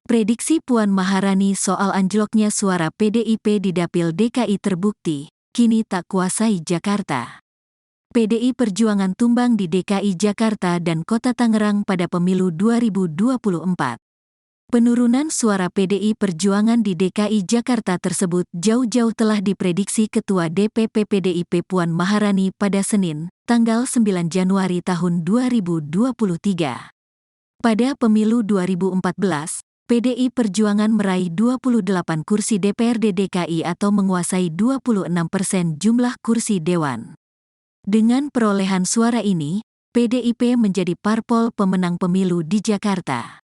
Prediksi Puan Maharani soal anjloknya suara PDIP di Dapil DKI terbukti, kini tak kuasai Jakarta. PDI Perjuangan tumbang di DKI Jakarta dan Kota Tangerang pada pemilu 2024. Penurunan suara PDI Perjuangan di DKI Jakarta tersebut jauh-jauh telah diprediksi Ketua DPP PDIP Puan Maharani pada Senin, tanggal 9 Januari tahun 2023. Pada pemilu 2014, PDI Perjuangan meraih 28 kursi DPRD DKI atau menguasai 26% jumlah kursi dewan. Dengan perolehan suara ini, PDIP menjadi parpol pemenang pemilu di Jakarta.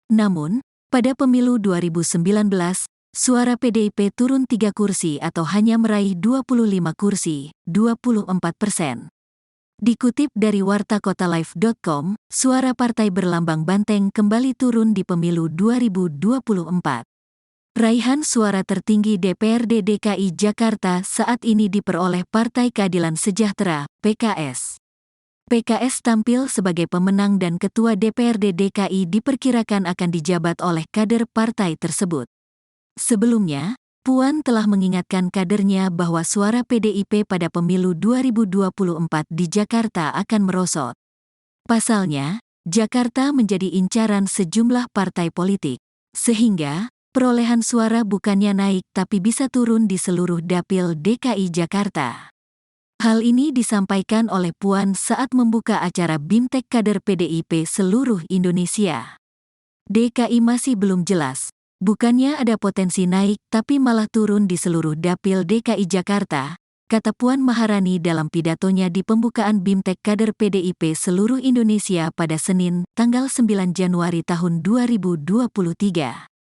Namun, pada pemilu 2019, suara PDIP turun 3 kursi atau hanya meraih 25 kursi, 24%. Dikutip dari wartakotalive.com, suara partai berlambang banteng kembali turun di pemilu 2024. Raihan suara tertinggi DPRD DKI Jakarta saat ini diperoleh Partai Keadilan Sejahtera, PKS. PKS tampil sebagai pemenang dan Ketua DPRD DKI diperkirakan akan dijabat oleh kader partai tersebut. Sebelumnya, Puan telah mengingatkan kadernya bahwa suara PDIP pada pemilu 2024 di Jakarta akan merosot. Pasalnya, Jakarta menjadi incaran sejumlah partai politik, sehingga perolehan suara bukannya naik tapi bisa turun di seluruh dapil DKI Jakarta. Hal ini disampaikan oleh Puan saat membuka acara BIMTEK Kader PDIP seluruh Indonesia. DKI masih belum jelas. Bukannya ada potensi naik tapi malah turun di seluruh dapil DKI Jakarta, kata Puan Maharani dalam pidatonya di pembukaan BIMTEK Kader PDIP seluruh Indonesia pada Senin, tanggal 9 Januari tahun 2023.